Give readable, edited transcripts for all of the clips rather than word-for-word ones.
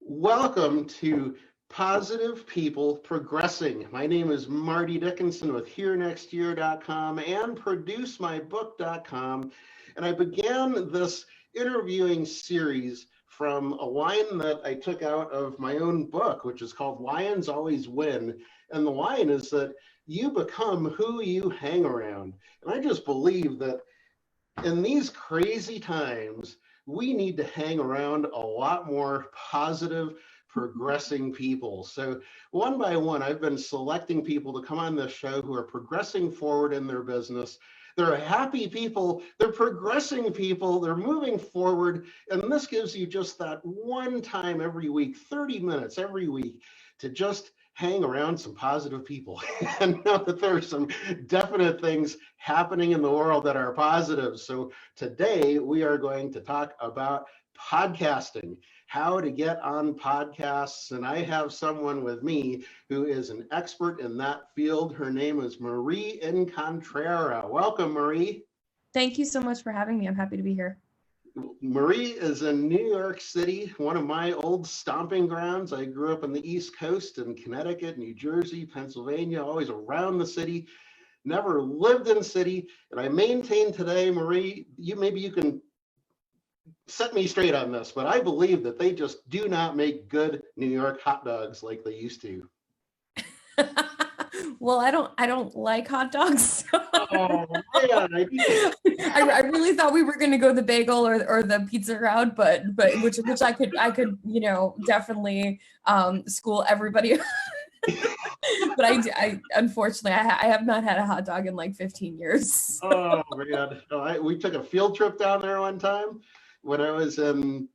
Welcome to Positive People Progressing. My name is Marty Dickinson with HereNextYear.com and ProduceMyBook.com. And I began this interviewing series from a line that I took out of my own book, which is called Lions Always Win. And the line is that you become who you hang around. And I just believe that in these crazy times, we need to hang around a lot more positive, progressing people. So one by one, I've been selecting people to come on this show who are progressing forward in their business. They're happy people, they're progressing people, they're moving forward. And this gives you just that one time every week, 30 minutes every week to just hang around some positive people and know that there are some definite things happening in the world that are positive. So today we are going to talk about podcasting, how to get on podcasts. And I have someone with me who is an expert in that field. Her name is Marie Incontrera. Welcome, Marie. Thank you so much for having me. I'm happy to be here. Marie is in New York City, one of my old stomping grounds. I grew up on the East Coast in Connecticut, New Jersey, Pennsylvania, always around the city, never lived in the city. And I maintain today, Marie, maybe you can set me straight on this, but I believe that they just do not make good New York hot dogs like they used to. Well, I don't like hot dogs. So. Oh man, I really thought we were going to go the bagel or the pizza route, but which I could definitely school everybody. But I unfortunately I have not had a hot dog in like 15 years. Oh man, we took a field trip down there one time when I was in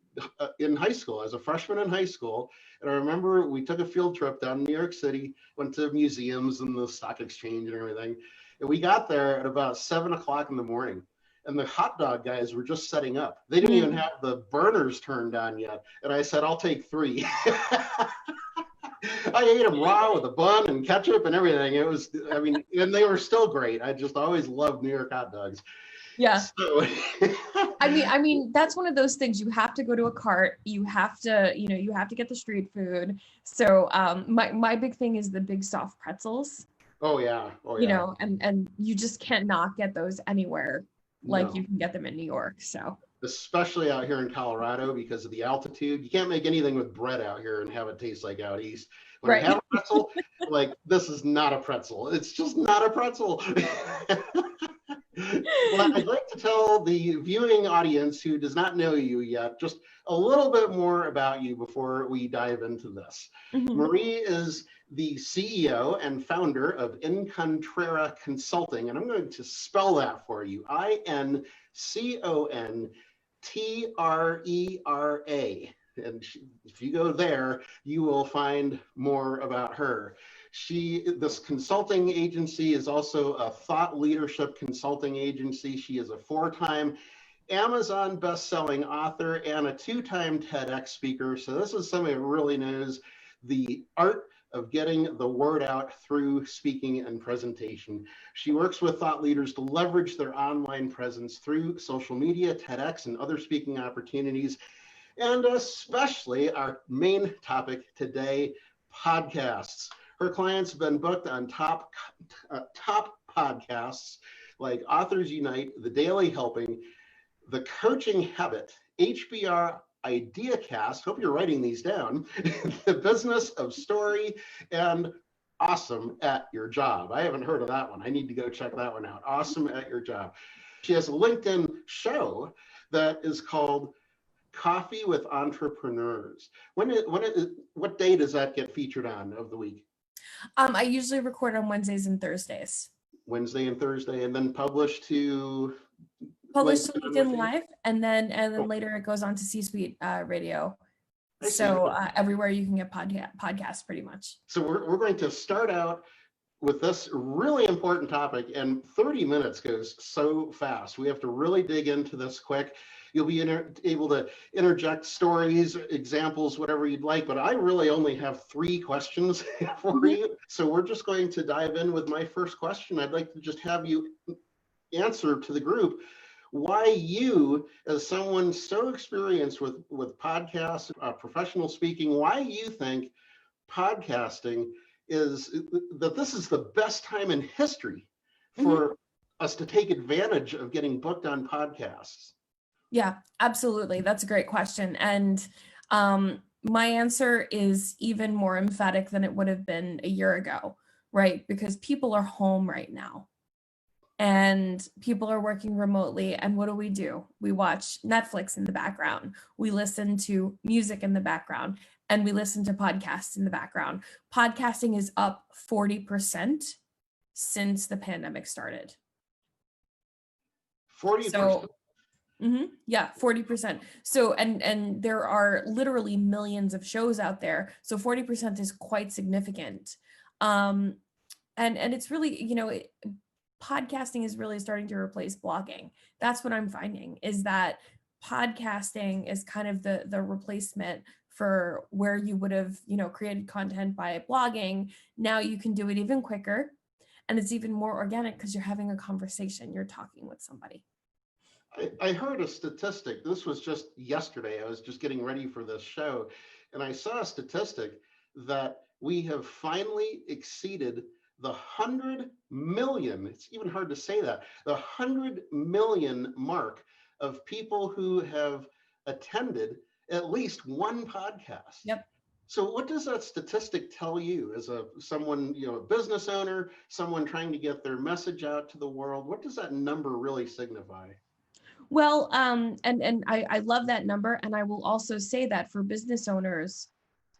high school. I was a freshman in high school. And I remember we took a field trip down to New York City, went to museums and the stock exchange and everything. And we got there at about 7 o'clock in the morning. And the hot dog guys were just setting up. They didn't even have the burners turned on yet. And I said, I'll take 3. I ate them raw with a bun and ketchup and everything. And they were still great. I just always loved New York hot dogs. Yeah. So. I mean, that's one of those things. You have to go to a cart. You have to get the street food. So my big thing is the big soft pretzels. Oh yeah. And you just cannot get those anywhere like you can get them in New York. So especially out here in Colorado because of the altitude, you can't make anything with bread out here and have it taste like out east. When I have a pretzel, like this is not a pretzel. It's just not a pretzel. Well, I'd like to tell the viewing audience who does not know you yet just a little bit more about you before we dive into this. Mm-hmm. Marie is the CEO and founder of Incontrera Consulting, and I'm going to spell that for you. Incontrera. And if you go there, you will find more about her. This consulting agency is also a thought leadership consulting agency. She is a 4-time Amazon best-selling author and a 2-time TEDx speaker. So this is somebody who really knows the art of getting the word out through speaking and presentation. She works with thought leaders to leverage their online presence through social media, TEDx, and other speaking opportunities. And especially our main topic today, podcasts. Her clients have been booked on top podcasts like Authors Unite, The Daily Helping, The Coaching Habit, HBR IdeaCast, hope you're writing these down, The Business of Story, and Awesome at Your Job. I haven't heard of that one. I need to go check that one out. Awesome at Your Job. She has a LinkedIn show that is called Coffee with Entrepreneurs. What day does that get featured on of the week? I usually record on Wednesdays and Thursdays. Wednesday and Thursday, and then publish to LinkedIn Live, and then later it goes on to C-Suite Radio. So everywhere you can get podcasts, pretty much. So we're going to start out with this really important topic, and 30 minutes goes so fast. We have to really dig into this quick. You'll be able to interject stories, examples, whatever you'd like, but I really only have 3 questions for you. So we're just going to dive in with my first question. I'd like to just have you answer to the group. why you, as someone so experienced with podcasts, professional speaking, why you think podcasting is that this is the best time in history Mhm. for us to take advantage of getting booked on podcasts. Yeah, absolutely. That's a great question. And my answer is even more emphatic than it would have been a year ago, right? Because people are home right now and people are working remotely. And what do? We watch Netflix in the background. We listen to music in the background, and we listen to podcasts in the background. Podcasting is up 40% since the pandemic started. 40%. So yeah, 40%. So, and there are literally millions of shows out there. So 40% is quite significant. And it's really, podcasting is really starting to replace blogging. That's what I'm finding, is that podcasting is kind of the replacement for where you would have, created content by blogging. Now you can do it even quicker, and it's even more organic because you're having a conversation, you're talking with somebody. I heard a statistic. This was just yesterday. I was just getting ready for this show, and I saw a statistic that we have finally exceeded the 100 million. It's even hard to say that. The 100 million mark of people who have attended at least one podcast. Yep. So what does that statistic tell you as someone, a business owner, someone trying to get their message out to the world? What does that number really signify? Well, and I love that number. And I will also say that for business owners,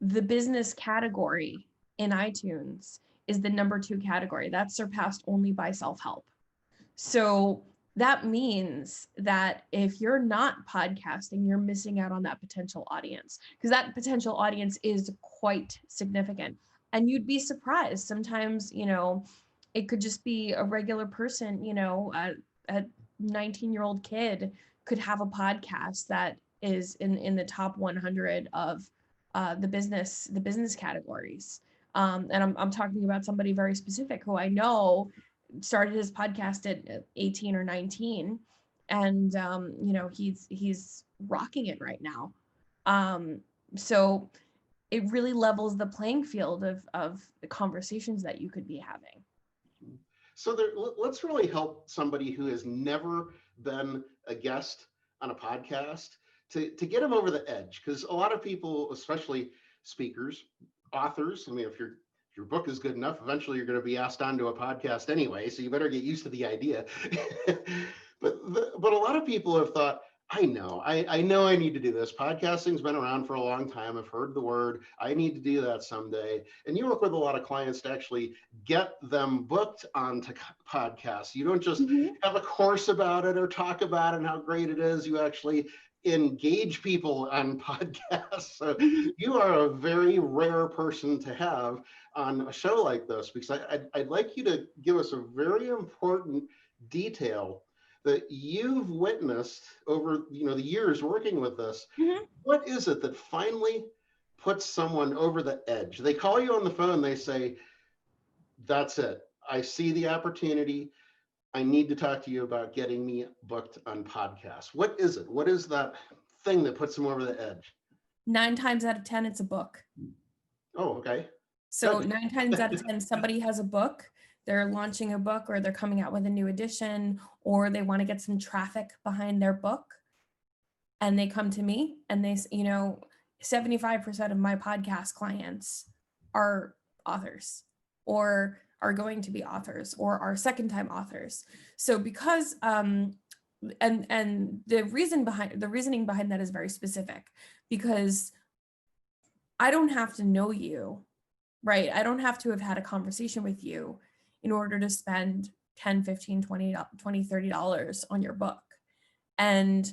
the business category in iTunes is the number 2 category. That's surpassed only by self-help. So that means that if you're not podcasting, you're missing out on that potential audience, because that potential audience is quite significant. And you'd be surprised. Sometimes, it could just be a regular person, a 19-year-old kid could have a podcast that is in the top 100 of the business categories. And I'm talking about somebody very specific who I know started his podcast at 18 or 19, and he's rocking it right now. So it really levels the playing field of the conversations that you could be having. So let's really help somebody who has never been a guest on a podcast to get them over the edge, because a lot of people, especially speakers, authors, I mean, if your book is good enough, eventually you're going to be asked onto a podcast anyway, so you better get used to the idea. but a lot of people have thought, I know I need to do this. Podcasting's been around for a long time. I've heard the word. I need to do that someday. And you work with a lot of clients to actually get them booked onto podcasts. You don't just have a course about it or talk about it and how great it is. You actually engage people on podcasts. So you are a very rare person to have on a show like this, because I'd like you to give us a very important detail that you've witnessed over the years working with us. What is it that finally puts someone over the edge? They call you on the phone, they say, that's it, I see the opportunity, I need to talk to you about getting me booked on podcasts. What is it? What is that thing that puts them over the edge? 9 times out of 10, it's a book. Oh, okay. So 9 times out of 10, somebody has a book, they're launching a book, or they're coming out with a new edition, or they want to get some traffic behind their book. And they come to me and they, 75% of my podcast clients are authors, or are going to be authors, or are second-time authors. So because, and the reasoning behind that is very specific, because I don't have to know you, right? I don't have to have had a conversation with you in order to spend $10, $15, $20, $30 on your book. And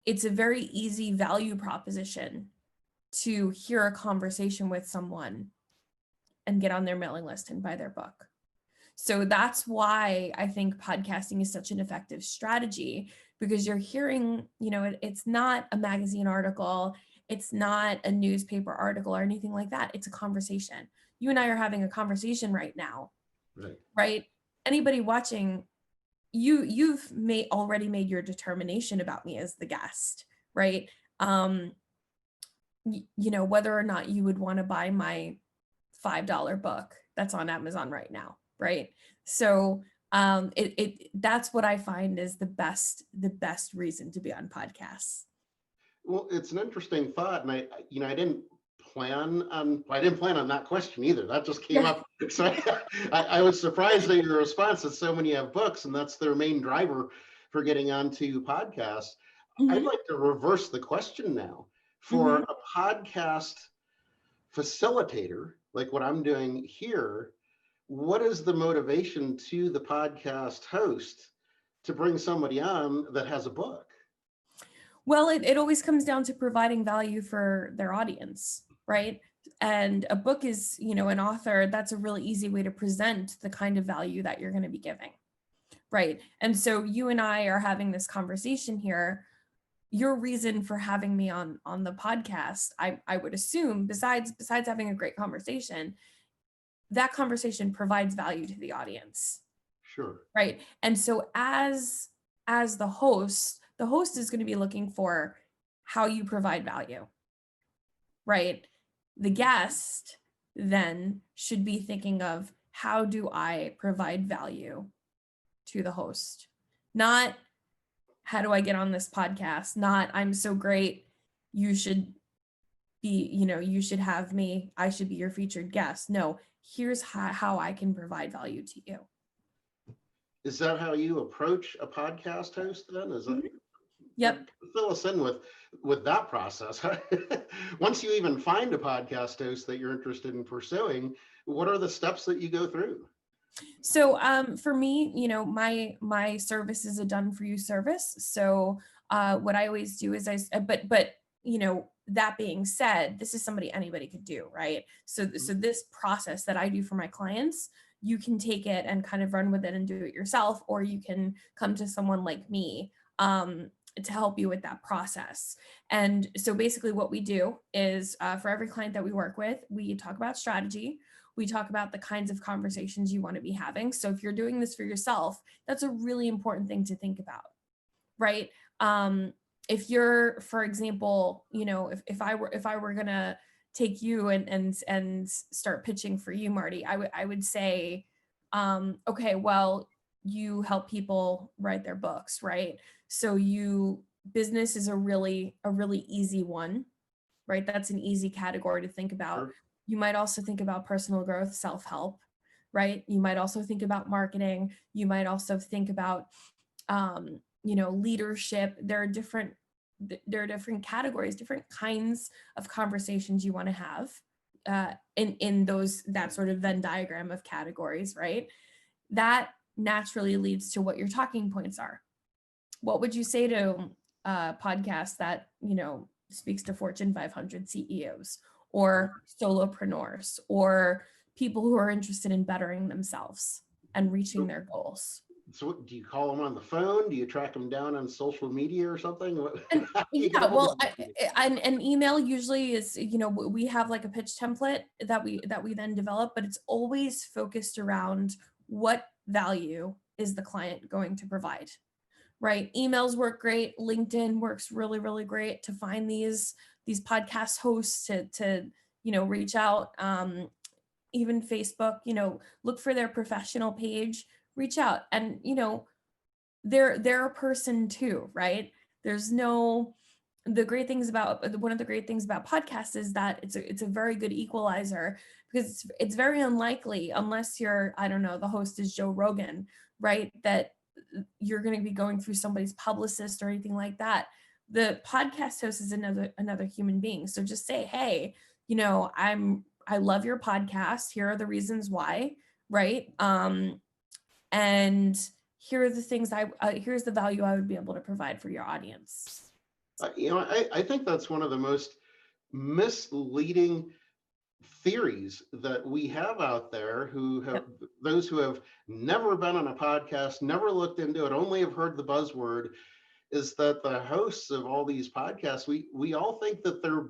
it's a very easy value proposition to hear a conversation with someone and get on their mailing list and buy their book. So that's why I think podcasting is such an effective strategy, because you're hearing, it's not a magazine article, it's not a newspaper article or anything like that. It's a conversation. You and I are having a conversation right now, right? Anybody watching you've already made your determination about me as the guest, right? You know, whether or not you would want to buy my $5 book that's on Amazon right now, right? So that's what I find is the best reason to be on podcasts. Well, it's an interesting thought, and I didn't plan on that question either. That just came Yeah. up. So I was surprised at your response that so many have books, and that's their main driver for getting onto podcasts. I'd Mm-hmm. like to reverse the question now. For Mm-hmm. a podcast facilitator, like what I'm doing here, what is the motivation to the podcast host to bring somebody on that has a book? Well, it always comes down to providing value for their audience, right? And a book is, you know, an author, that's a really easy way to present the kind of value that you're going to be giving, right? And so you and I are having this conversation here. Your reason for having me on the podcast, I would assume, besides having a great conversation, that conversation provides value to the audience. Sure. Right. And so as the host is going to be looking for how you provide value. Right. The guest then should be thinking of, how do I provide value to the host? Not, how do I get on this podcast? Not, I'm so great, you should be, you know, you should have me, I should be your featured guest. No, here's how I can provide value to you. Is that how you approach a podcast host then? Is that? Mm-hmm. Yep. Fill us in with that process. Once you even find a podcast host that you're interested in pursuing, what are the steps that you go through? So for me, you know, my service is a done for you service. So what I always do is but you know, that being said, this is somebody anybody could do, right? So this process that I do for my clients, you can take it and kind of run with it and do it yourself, or you can come to someone like me to help you with that process. And so basically what we do is for every client that we work with, we talk about strategy. We talk about the kinds of conversations you want to be having. So if you're doing this for yourself, that's a really important thing to think about, right? If you're, for example, you know, if I were gonna take you and start pitching for you, Marty, I would say, okay, well, you help people write their books, right? So business is a really easy one, right? That's an easy category to think about. Sure. You might also think about personal growth, self-help, right? You might also think about marketing. You might also think about, you know, leadership. There are different categories, different kinds of conversations you want to have in that sort of Venn diagram of categories, right? That naturally leads to what your talking points are. What would you say to a podcast that, you know, speaks to Fortune 500 CEOs or solopreneurs or people who are interested in bettering themselves and reaching their goals? So do you call them on the phone? Do you track them down on social media or something? And, yeah, well, an email usually is, you know, we have like a pitch template that we then develop, but it's always focused around what value is the client going to provide. Right. Emails work great. LinkedIn works really, really great to find these podcast hosts to, you know, reach out. Even Facebook, you know, look for their professional page, reach out. And, you know, they're a person too, right? One of the great things about podcasts is that it's a very good equalizer, because it's very unlikely, unless you're, I don't know, the host is Joe Rogan, right, that you're going to be going through somebody's publicist or anything like that. The podcast host is another human being. So just say, hey, you know, I love your podcast. Here are the reasons why, right? And here are the things here's the value I would be able to provide for your audience. You know, I think that's one of the most misleading theories that we have out there, who have those who have never been on a podcast, never looked into it, only have heard the buzzword, is that the hosts of all these podcasts, we all think that they're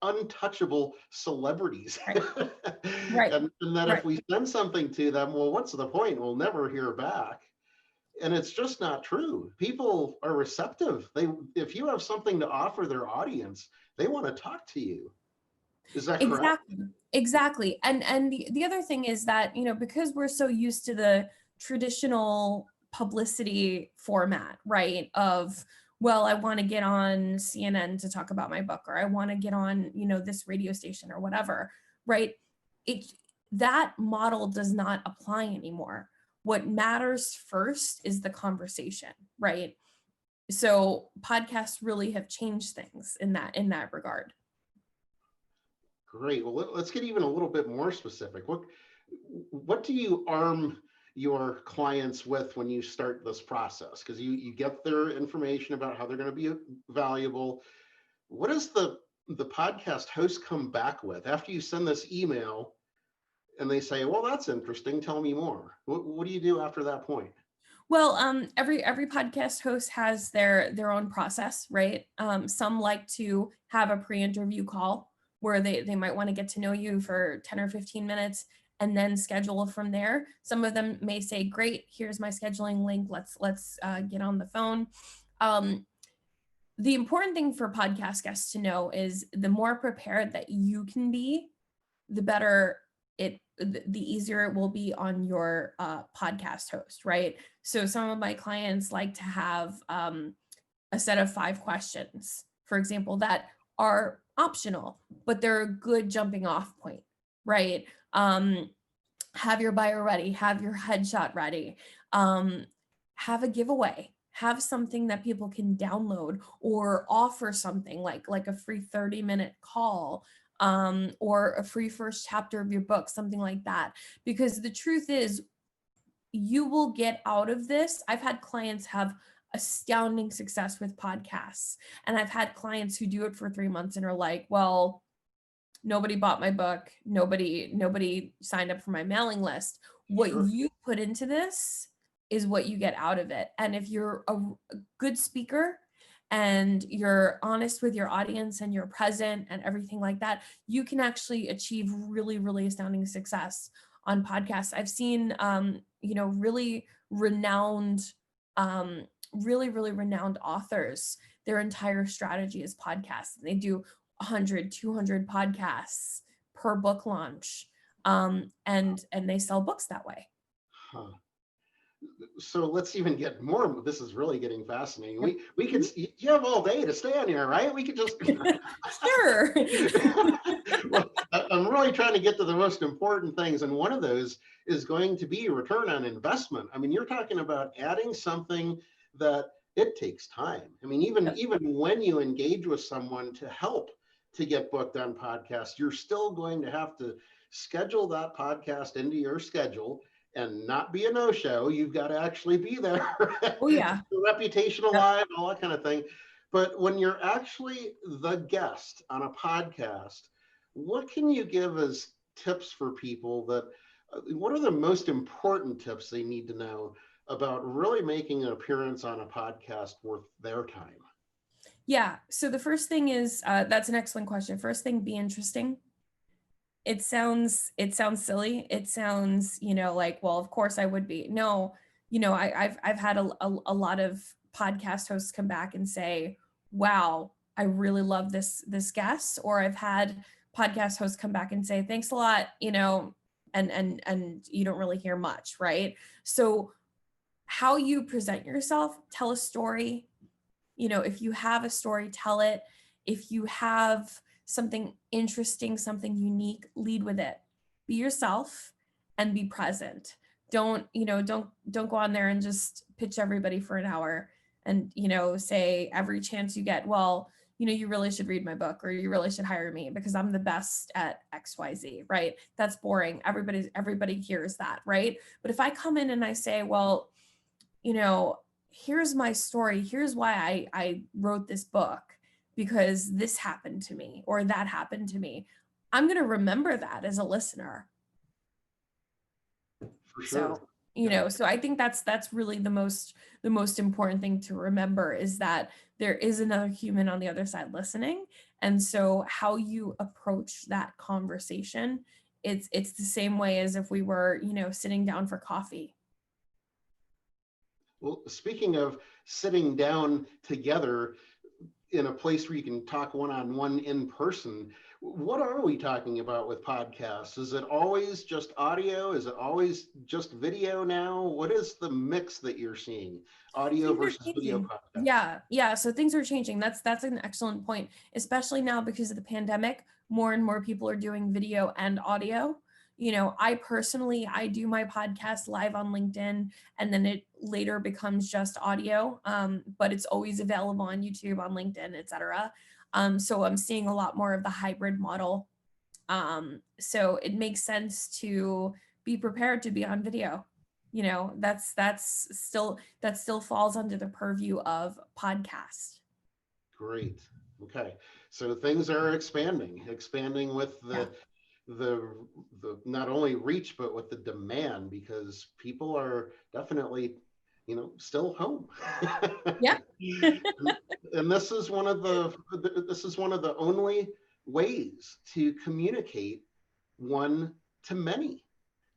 untouchable celebrities. Right. And that if we send something to them, well, what's the point? We'll never hear back. And it's just not true. People are receptive. If you have something to offer their audience, they want to talk to you. Is that correct? Exactly. And the other thing is that, because we're so used to the traditional publicity format, right? Of, well, I want to get on CNN to talk about my book, or I want to get on, this radio station or whatever, right? That model does not apply anymore. What matters first is the conversation, right? So podcasts really have changed things in that regard. Great. Well, let's get even a little bit more specific. What do you arm your clients with when you start this process? Because you get their information about how they're going to be valuable. What does the podcast host come back with after you send this email and they say, well, that's interesting, tell me more? What do you do after that point? Well, every podcast host has their own process, right? Some like to have a pre-interview call where they might want to get to know you for 10 or 15 minutes and then schedule from there. Some of them may say, great, here's my scheduling link. Let's get on the phone. The important thing for podcast guests to know is the more prepared that you can be, the better the easier it will be on your podcast host, right? So some of my clients like to have a set of 5 questions, for example, that are optional, but they're a good jumping off point, right? Have your bio ready, have your headshot ready, have a giveaway, have something that people can download, or offer something like a free 30-minute call, or a free first chapter of your book, something like that. Because the truth is, you will get out of this. I've had clients have astounding success with podcasts, and I've had clients who do it for 3 months and are like, well, nobody bought my book, nobody signed up for my mailing list. What Sure. you put into this is what you get out of it. And if you're a good speaker and you're honest with your audience and you're present and everything like that, you can actually achieve really, really astounding success on podcasts. I've seen, really renowned, really, really renowned authors, their entire strategy is podcasts. They do 100, 200 podcasts per book launch. And they sell books that way. Huh. So let's even get more. This is really getting fascinating. We could, you have all day to stay on here, right? We could just Sure. Well, I'm really trying to get to the most important things, and one of those is going to be return on investment. I mean, you're talking about adding something that it takes time. I mean, even when you engage with someone to help to get booked on podcasts, you're still going to have to schedule that podcast into your schedule and not be a no-show. You've got to actually be there. Oh yeah. The reputation alive, all that kind of thing. But when you're actually the guest on a podcast, what can you give as tips for people that, what are the most important tips they need to know about really making an appearance on a podcast worth their time? Yeah. So the first thing is, that's an excellent question. First thing, be interesting. It sounds silly. It sounds, like, well, of course I would be. No, I've had a lot of podcast hosts come back and say, wow, I really love this guest. Or I've had podcast hosts come back and say, thanks a lot, and you don't really hear much, right? So how you present yourself, tell a story. If you have a story, tell it. If you have something interesting, something unique, lead with it. Be yourself and be present. Don't go on there and just pitch everybody for an hour and, say every chance you get, well, you really should read my book, or you really should hire me because I'm the best at XYZ, right? That's boring. Everybody hears that, right? But if I come in and I say, well, here's my story. Here's why I wrote this book, because this happened to me or that happened to me. I'm going to remember that as a listener. For sure. So I think that's really the most important thing to remember, is that there is another human on the other side listening. And so how you approach that conversation, it's the same way as if we were, sitting down for coffee. Well, speaking of sitting down together in a place where you can talk one-on-one in person, what are we talking about with podcasts? Is it always just audio? Is it always just video now? What is the mix that you're seeing? Audio Things are versus video changing. podcast? Yeah. So things are changing. That's an excellent point, especially now because of the pandemic. More and more people are doing video and audio. I personally, I do my podcast live on LinkedIn, and then it later becomes just audio. But it's always available on YouTube, on LinkedIn, etc. So I'm seeing a lot more of the hybrid model. So it makes sense to be prepared to be on video. That still falls under the purview of podcast. Great. Okay. So things are expanding with Yeah. the not only reach but with the demand, because people are definitely still home. Yeah. And this is one of the only ways to communicate one to many,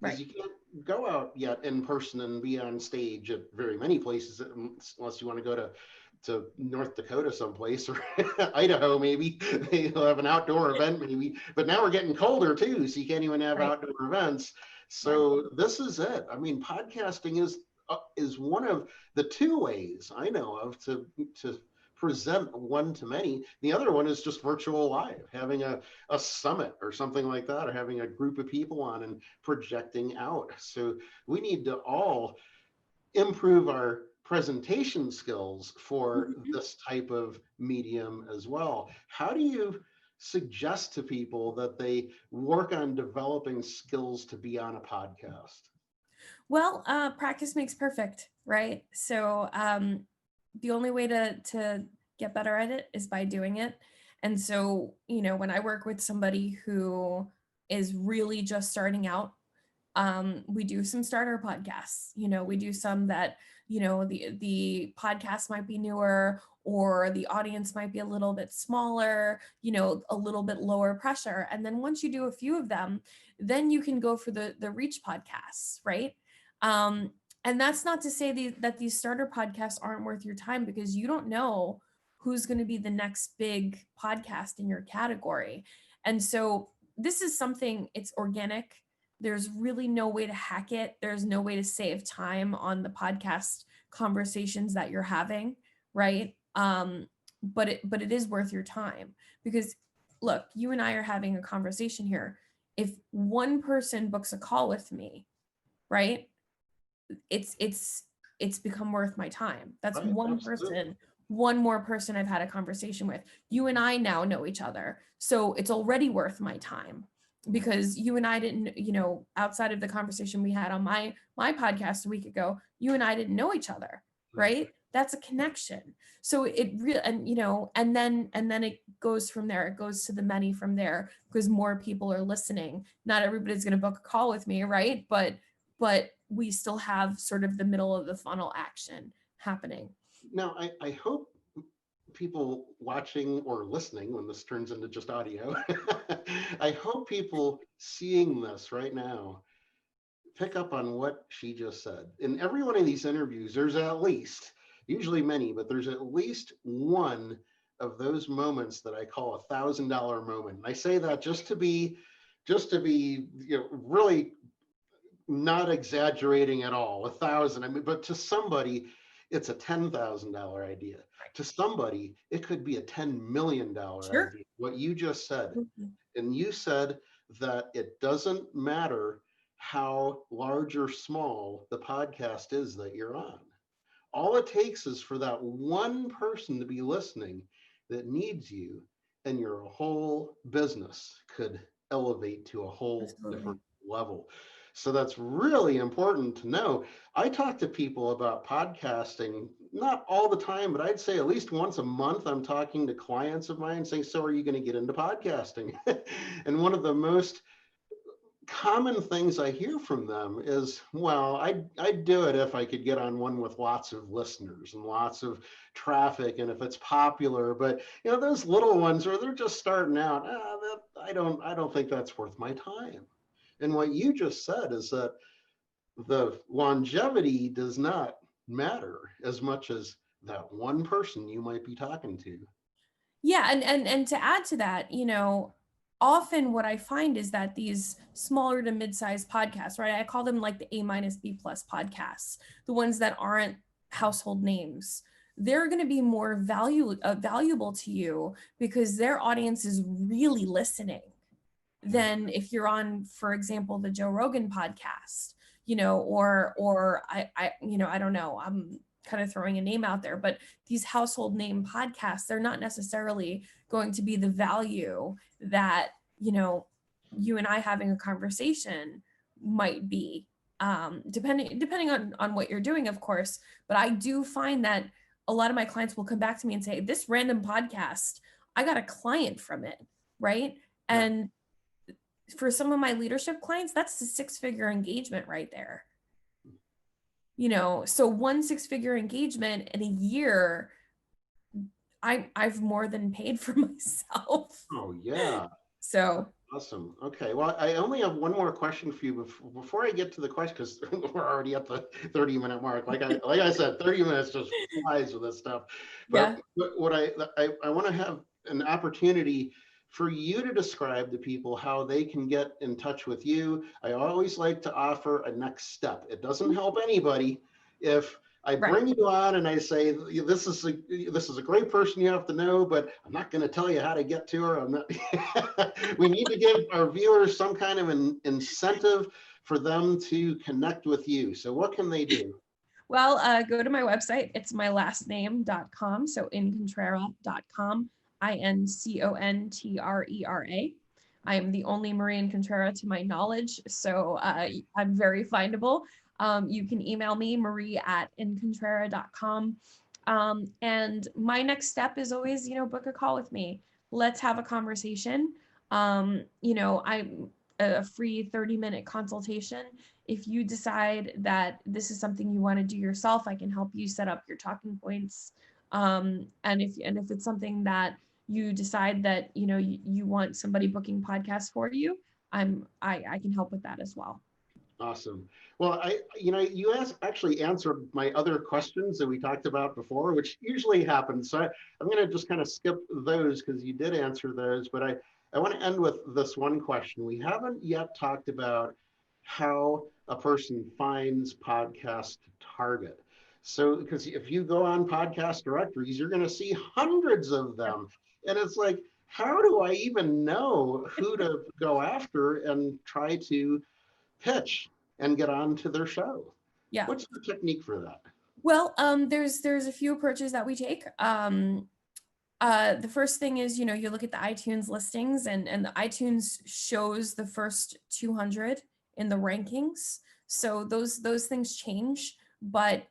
because Right. you can't go out yet in person and be on stage at very many places, unless you want to go to North Dakota someplace, or Idaho maybe. They'll have an outdoor event maybe, but now we're getting colder too, so you can't even have Right. outdoor events. Right. So this is it. I mean, podcasting is one of the two ways I know of to present one to many. The other one is just virtual live, having a summit or something like that, or having a group of people on and projecting out. So we need to all improve our presentation skills for Mhm. this type of medium as well. How do you suggest to people that they work on developing skills to be on a podcast? Well, practice makes perfect, right? So the only way to get better at it is by doing it. And so, when I work with somebody who is really just starting out, we do some starter podcasts. We do some that, the podcast might be newer, or the audience might be a little bit smaller, a little bit lower pressure. And then once you do a few of them, then you can go for the reach podcasts, right? um, and that's not to say that these starter podcasts aren't worth your time, because you don't know who's going to be the next big podcast in your category. And so this is something, it's organic. There's really no way to hack it. There's no way to save time on the podcast conversations that you're having, right? But it is worth your time, because look, you and I are having a conversation here. If one person books a call with me, right, it's become worth my time. That's Right, one absolutely. person, one more person I've had a conversation with. You and I now know each other, so it's already worth my time, because you and I didn't, outside of the conversation we had on my podcast a week ago, you and I didn't know each other, right? That's a connection. So it really, and then it goes from there. It goes to the many from there, because more people are listening. Not everybody's going to book a call with me, right? But we still have sort of the middle of the funnel action happening. Now, I hope people watching or listening, when this turns into just audio, I hope people seeing this right now pick up on what she just said. In every one of these interviews, there's at least, usually many, but there's at least one of those moments that I call $1,000 moment. And I say that just to be really not exaggerating at all. 1,000. I mean, but to somebody, it's a $10,000 idea. To somebody, it could be a $10 million Sure. idea. What you just said, Mhm. and you said that it doesn't matter how large or small the podcast is that you're on. All it takes is for that one person to be listening that needs you, and your whole business could elevate to a whole Absolutely. different level. So that's really important to know. I talk to people about podcasting, not all the time, but I'd say at least once a month. I'm talking to clients of mine saying, so are you going to get into podcasting? And one of the most common things I hear from them is, well, I'd do it if I could get on one with lots of listeners and lots of traffic, and if it's popular. But those little ones where they're just starting out, I don't think that's worth my time. And what you just said is that the longevity does not matter as much as that one person you might be talking to. Yeah, and to add to that, often what I find is that these smaller to mid-sized podcasts, right? I call them like the A-B+ podcasts, the ones that aren't household names. They're going to be more valuable to you because their audience is really listening than if you're on, for example, the Joe Rogan podcast, or I don't know, I'm kind of throwing a name out there, but these household name podcasts, they're not necessarily going to be the value that, you and I having a conversation might be, depending on what you're doing, of course. But I do find that a lot of my clients will come back to me and say, this random podcast, I got a client from it, right? Yeah. And for some of my leadership clients, that's a 6-figure engagement right there. So one 6-figure engagement in a year, I've more than paid for myself. Oh, yeah. So Awesome. Okay. Well, I only have one more question for you before I get to the question, because we're already at the 30-minute mark. Like I said, 30 minutes just flies with this stuff. But yeah. what I want to have an opportunity for you to describe to people how they can get in touch with you. I always like to offer a next step. It doesn't help anybody if I bring you on and I say, this is a great person you have to know, but I'm not going to tell you how to get to her. I'm not. We need to give our viewers some kind of an incentive for them to connect with you. So what can they do? Well, go to my website. It's mylastname.com. So incontrera.com, Incontrera. I am the only Marie Incontrera to my knowledge. So I'm very findable. You can email me, marie@incontrera.com. And my next step is always, book a call with me. Let's have a conversation. I'm a free 30-minute consultation. If you decide that this is something you want to do yourself, I can help you set up your talking points. And if it's something that you decide that, you want somebody booking podcasts for you, I can help with that as well. Awesome. Well, you actually answered my other questions that we talked about before, which usually happens. So I'm going to just kind of skip those because you did answer those. But I want to end with this one question. We haven't yet talked about how a person finds podcast target. So, because if you go on podcast directories, you're going to see hundreds of them. And it's like, how do I even know who to go after and try to pitch and get on to their show? Yeah. What's the technique for that? Well, there's a few approaches that we take. The first thing is, you look at the iTunes listings, and the iTunes shows the first 200 in the rankings. So those things change, but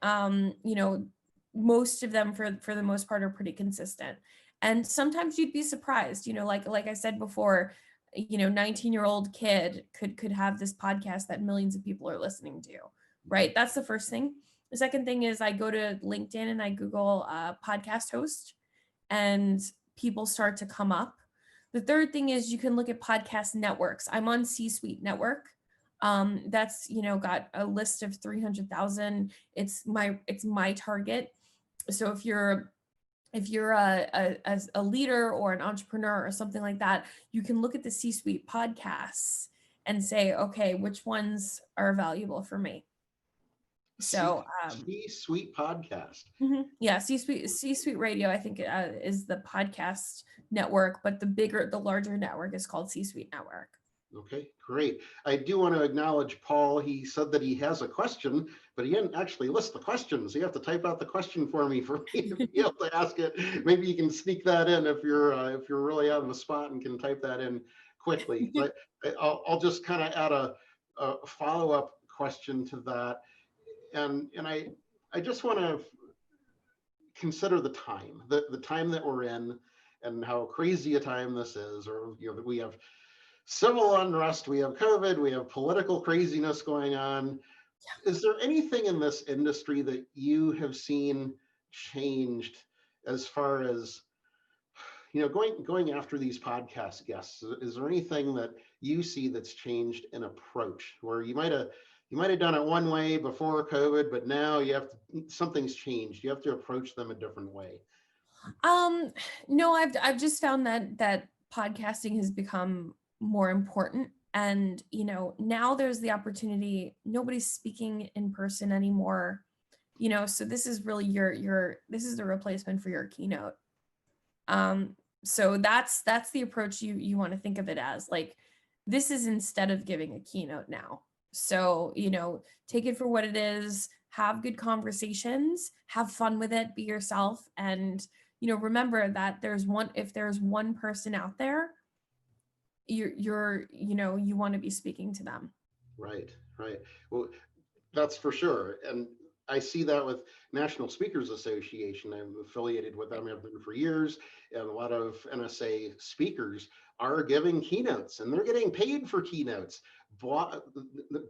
most of them for the most part are pretty consistent. And sometimes you'd be surprised, like I said before, 19-year-old kid could have this podcast that millions of people are listening to, right? That's the first thing. The second thing is I go to LinkedIn and I Google podcast host, and people start to come up. The third thing is you can look at podcast networks. I'm on C-Suite Network. That's got a list of 300,000. It's my target. So if you're a leader or an entrepreneur or something like that, you can look at the C-Suite podcasts and say, okay, which ones are valuable for me? So C-Suite podcast. Yeah, C-Suite Radio, I think is the podcast network, but the larger network is called C-Suite Network. Okay, great. I do want to acknowledge Paul. He said that he has a question, but he didn't actually list the questions. So you have to type out the question for me to be able to ask it. Maybe you can sneak that in if you're really on the spot and can type that in quickly. But I'll just kind of add a follow-up question to that. And I just want to consider the time that we're in and how crazy a time this is. Or we have civil unrest, we have COVID, we have political craziness going on. Yeah. Is there anything in this industry that you have seen changed as far as going after these podcast guests? Is there anything that you see that's changed in approach where you might have You might have done it one way before COVID, but now something's changed. You have to approach them a different way. No, I've just found that podcasting has become more important. And, now there's the opportunity, nobody's speaking in person anymore, so this is really this is the replacement for your keynote. So that's the approach you want to think of it as. Like, this is instead of giving a keynote now. So, take it for what it is, have good conversations, have fun with it, be yourself. And, remember that if there's one person out there, you want to be speaking to them. Right. Well, that's for sure. And I see that with National Speakers Association. I'm affiliated with them, I've been for years, and a lot of NSA speakers are giving keynotes, and they're getting paid for keynotes.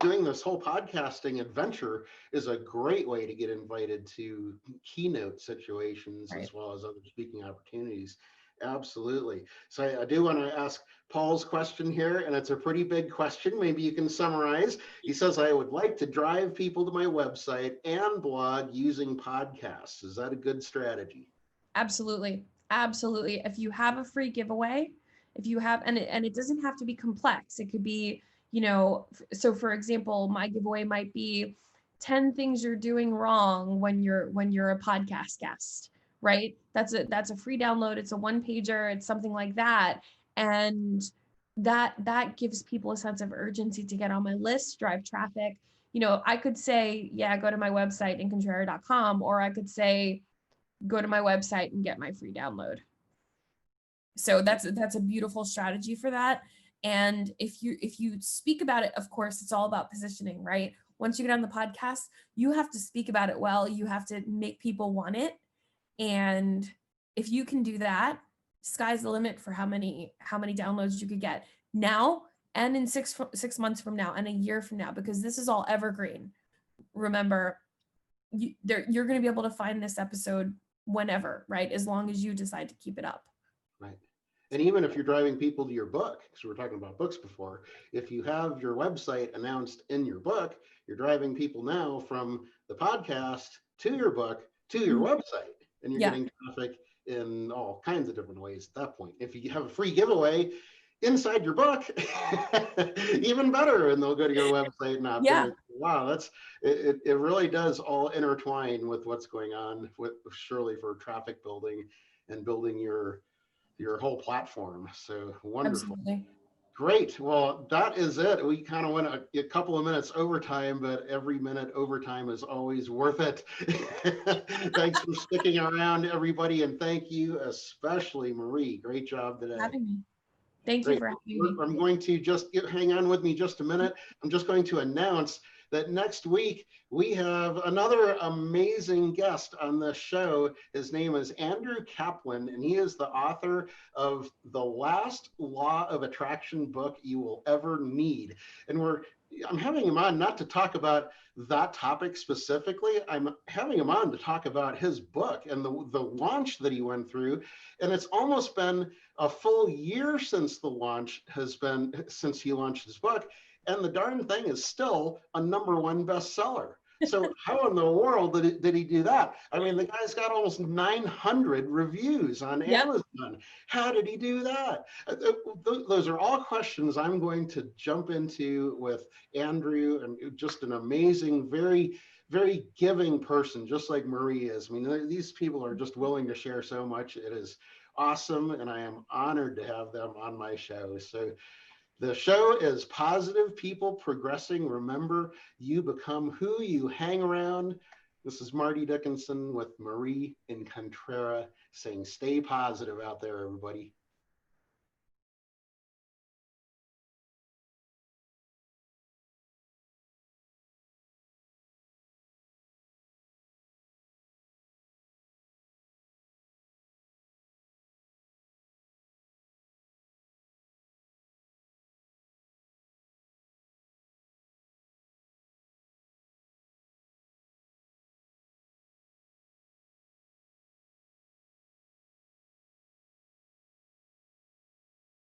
Doing this whole podcasting adventure is a great way to get invited to keynote situations, right, as well as other speaking opportunities. Absolutely. So I do want to ask Paul's question here, and it's a pretty big question. Maybe you can summarize. He says, I would like to drive people to my website and blog using podcasts. Is that a good strategy? Absolutely. Absolutely. If you have a free giveaway, and it doesn't have to be complex. It could be, so for example, my giveaway might be 10 things you're doing wrong when you're a podcast guest, right? That's a free download. It's a one pager. It's something like that. And that gives people a sense of urgency to get on my list, drive traffic. I could say, yeah, go to my website, Incontrera.com, or I could say, go to my website and get my free download. So that's a beautiful strategy for that. And if you speak about it, of course, it's all about positioning, right? Once you get on the podcast, you have to speak about it well. You have to make people want it. And if you can do that, sky's the limit for how many downloads you could get now and in 6 months from now and a year from now, because this is all evergreen. Remember, you're going to be able to find this episode whenever, right? As long as you decide to keep it up. Right. And even if you're driving people to your book, because we were talking about books before, if you have your website announced in your book, you're driving people now from the podcast to your book to your website, and you're getting traffic in all kinds of different ways at that point. If you have a free giveaway inside your book, even better, and they'll go to your website and out there. Wow, it really does all intertwine with what's going on with Shirley for traffic building and building your whole platform. So wonderful. Absolutely. Great. Well, that is it. We kind of went a couple of minutes overtime, but every minute overtime is always worth it. Thanks for sticking around, everybody. And thank you, especially Marie. Great job today. Having me. Thank you for having me. I'm going to just hang on with me just a minute. I'm just going to announce that next week we have another amazing guest on the show. His name is Andrew Kaplan, and he is the author of The Last Law of Attraction book you will ever need. And I'm having him on not to talk about that topic specifically. I'm having him on to talk about his book and the launch that he went through. And it's almost been a full year since since he launched his book. And the darn thing is still a #1 bestseller. So how in the world did he do that? I mean, the guy's got almost 900 reviews on Amazon. How did he do that? Those are all questions I'm going to jump into with Andrew, and just an amazing, very, very giving person, just like Marie is. I mean, these people are just willing to share so much. It is awesome, and I am honored to have them on my show. So the show is Positive People Progressing. Remember, you become who you hang around. This is Marty Dickinson with Marie Incontrera saying stay positive out there, everybody.